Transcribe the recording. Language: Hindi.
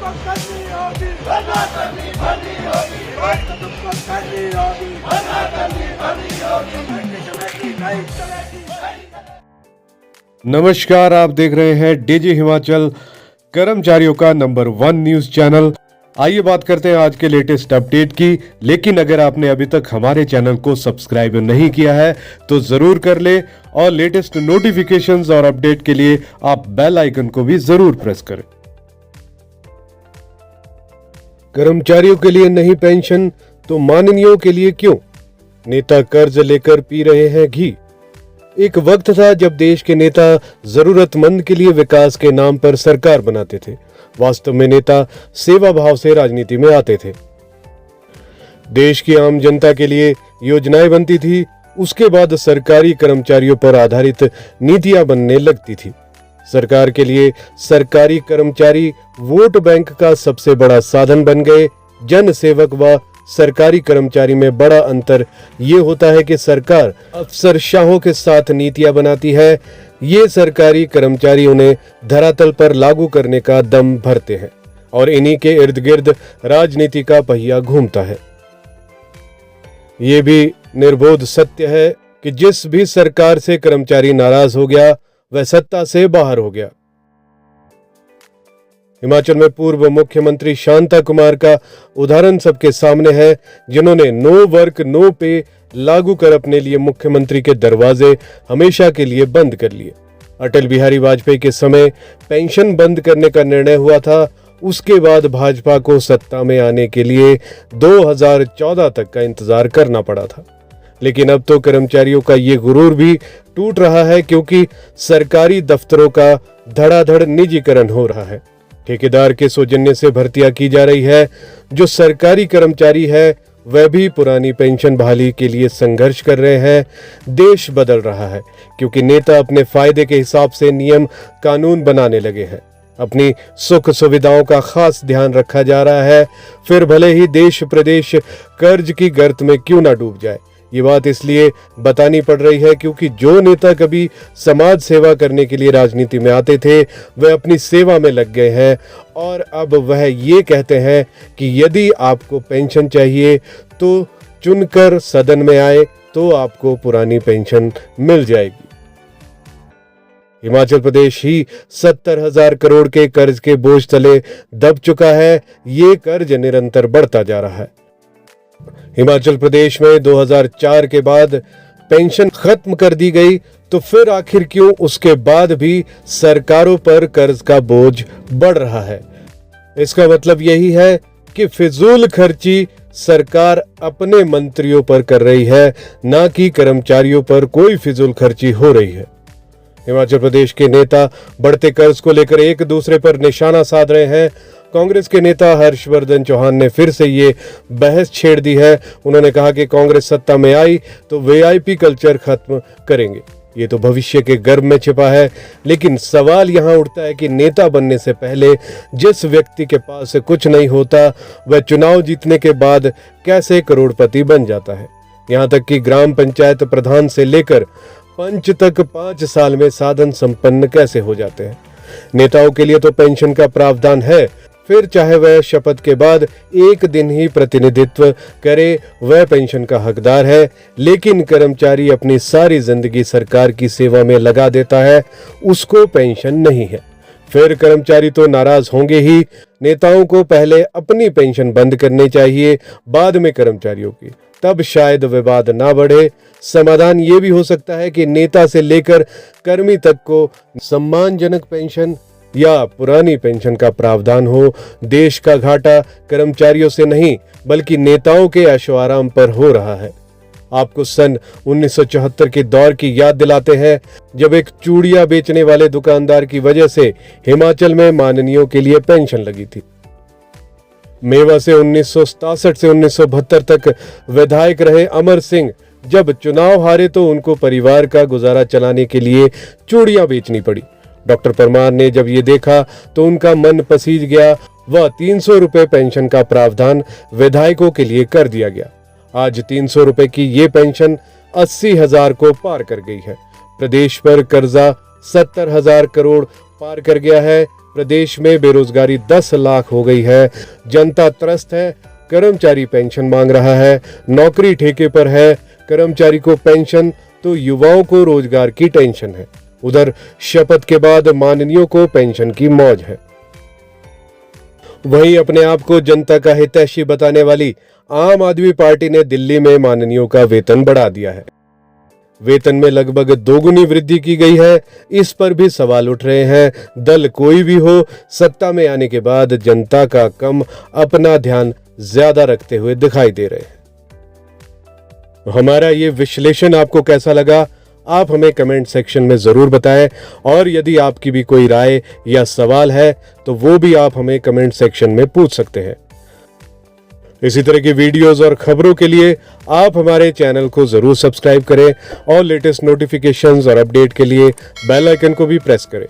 तुमको करनी होगी, वरना करनी भरनी होगी, बात तो तुमको करनी होगी, वरना करनी भरनी होगी, चलेगी नहीं चलेगी। नमस्कार, आप देख रहे हैं डीजी हिमाचल, कर्मचारियों का नंबर 1 न्यूज चैनल। आइए बात करते हैं आज के लेटेस्ट अपडेट की। लेकिन अगर आपने अभी तक हमारे चैनल को सब्सक्राइब नहीं किया है तो जरूर कर ले और लेटेस्ट नोटिफिकेशंस और अपडेट के लिए आप बेल आइकन को भी जरूर प्रेस करें। कर्मचारियों के लिए नहीं पेंशन तो माननीयों के लिए क्यों? नेता कर्ज लेकर पी रहे हैं घी। एक वक्त था जब देश के नेता जरूरतमंद के लिए विकास के नाम पर सरकार बनाते थे। वास्तव में नेता सेवा भाव से राजनीति में आते थे। देश की आम जनता के लिए योजनाएं बनती थी, उसके बाद सरकारी कर्मचारियों पर आधारित नीतियां बनने लगती थी। सरकार के लिए सरकारी कर्मचारी वोट बैंक का सबसे बड़ा साधन बन गए। जन सेवक व सरकारी कर्मचारी में बड़ा अंतर ये होता है कि सरकार अफसरशाहों के साथ नीतियां बनाती है, ये सरकारी कर्मचारी उन्हें धरातल पर लागू करने का दम भरते हैं और इन्हीं के इर्द गिर्द राजनीति का पहिया घूमता है। ये भी निर्बोध सत्य है कि जिस भी सरकार से कर्मचारी नाराज हो गया वह सत्ता से बाहर हो गया। हिमाचल में पूर्व मुख्यमंत्री शांता कुमार का उदाहरण सबके सामने है, जिन्होंने नो वर्क नो पे लागू कर अपने लिए मुख्यमंत्री के दरवाजे हमेशा के लिए बंद कर लिए। अटल बिहारी वाजपेयी के समय पेंशन बंद करने का निर्णय हुआ था। उसके बाद भाजपा को सत्ता में आने के लिए 2014 तक का इंतजार करना पड़ा था। लेकिन अब तो कर्मचारियों का ये गुरूर भी टूट रहा है, क्योंकि सरकारी दफ्तरों का धड़ाधड़ निजीकरण हो रहा है। ठेकेदार के सौजन्य से भर्तियां की जा रही है। जो सरकारी कर्मचारी है वह भी पुरानी पेंशन बहाली के लिए संघर्ष कर रहे हैं। देश बदल रहा है क्योंकि नेता अपने फायदे के हिसाब से नियम कानून बनाने लगे हैं। अपनी सुख सुविधाओं का खास ध्यान रखा जा रहा है, फिर भले ही देश प्रदेश कर्ज की गर्त में क्यों ना डूब जाए। ये बात इसलिए बतानी पड़ रही है क्योंकि जो नेता कभी समाज सेवा करने के लिए राजनीति में आते थे वह अपनी सेवा में लग गए हैं और अब वह ये कहते हैं कि यदि आपको पेंशन चाहिए तो चुनकर सदन में आए तो आपको पुरानी पेंशन मिल जाएगी। हिमाचल प्रदेश ही 70,000 करोड़ के कर्ज के बोझ तले दब चुका है। ये कर्ज निरंतर बढ़ता जा रहा है। हिमाचल प्रदेश में 2004 के बाद पेंशन खत्म कर दी गई, तो फिर आखिर क्यों उसके बाद भी सरकारों पर कर्ज का बोझ बढ़ रहा है? इसका मतलब यही है कि फिजूल खर्ची सरकार अपने मंत्रियों पर कर रही है, ना कि कर्मचारियों पर कोई फिजूल खर्ची हो रही है। हिमाचल प्रदेश के नेता बढ़ते कर्ज को लेकर एक दूसरे पर निशाना साध रहे हैं। कांग्रेस के नेता हर्षवर्धन चौहान ने फिर से ये बहस छेड़ दी है। उन्होंने कहा कि कांग्रेस सत्ता में आई तो वीआईपी कल्चर खत्म करेंगे। ये तो भविष्य के गर्भ में छिपा है। लेकिन सवाल यहाँ उठता है कि नेता बनने से पहले जिस व्यक्ति के पास कुछ नहीं होता वह चुनाव जीतने के बाद कैसे करोड़पति बन जाता है। यहाँ तक कि ग्राम पंचायत प्रधान से लेकर पंच तक 5 साल में साधन संपन्न कैसे हो जाते हैं। नेताओं के लिए तो पेंशन का प्रावधान है, फिर चाहे वह शपथ के बाद एक दिन ही प्रतिनिधित्व करे वह पेंशन का हकदार है। लेकिन कर्मचारी अपनी सारी जिंदगी सरकार की सेवा में लगा देता है, उसको पेंशन नहीं है। फिर कर्मचारी तो नाराज होंगे ही। नेताओं को पहले अपनी पेंशन बंद करनी चाहिए, बाद में कर्मचारियों की, तब शायद विवाद ना बढ़े। समाधान ये भी हो सकता है कि नेता से लेकर कर्मी तक को सम्मानजनक पेंशन या पुरानी पेंशन का प्रावधान हो। देश का घाटा कर्मचारियों से नहीं बल्कि नेताओं के ऐशो आराम पर हो रहा है। आपको सन 1974 के दौर की याद दिलाते हैं, जब एक चूड़ियां बेचने वाले दुकानदार की वजह से हिमाचल में माननीयों के लिए पेंशन लगी थी। मेवा से 1967 से 1972 तक विधायक रहे अमर सिंह जब चुनाव हारे तो उनको परिवार का गुजारा चलाने के लिए चूड़ियां बेचनी पड़ी। डॉक्टर परमार ने जब ये देखा तो उनका मन पसीज गया। वह 300 रुपए पेंशन का प्रावधान विधायकों के लिए कर दिया गया। आज 300 रुपए की ये पेंशन 80,000 को पार कर गई है। प्रदेश पर कर्जा 70,000 करोड़ पार कर गया है। प्रदेश में बेरोजगारी 10 लाख हो गई है, जनता त्रस्त है, कर्मचारी पेंशन मांग रहा है, नौकरी ठेके पर है, कर्मचारी को पेंशन तो युवाओं को रोजगार की टेंशन है। उधर शपथ के बाद माननीयों को पेंशन की मौज है। वहीं अपने आप को जनता का हितैषी बताने वाली आम आदमी पार्टी ने दिल्ली में माननीयों का वेतन बढ़ा दिया है। वेतन में लगभग दोगुनी वृद्धि की गई है। इस पर भी सवाल उठ रहे हैं। दल कोई भी हो, सत्ता में आने के बाद जनता का कम, अपना ध्यान ज्यादा रखते हुए दिखाई दे रहे हैं। हमारा ये विश्लेषण आपको कैसा लगा, आप हमें कमेंट सेक्शन में जरूर बताएं। और यदि आपकी भी कोई राय या सवाल है तो वो भी आप हमें कमेंट सेक्शन में पूछ सकते हैं। इसी तरह की वीडियोस और खबरों के लिए आप हमारे चैनल को जरूर सब्सक्राइब करें और लेटेस्ट नोटिफिकेशंस और अपडेट के लिए बेल आइकन को भी प्रेस करें।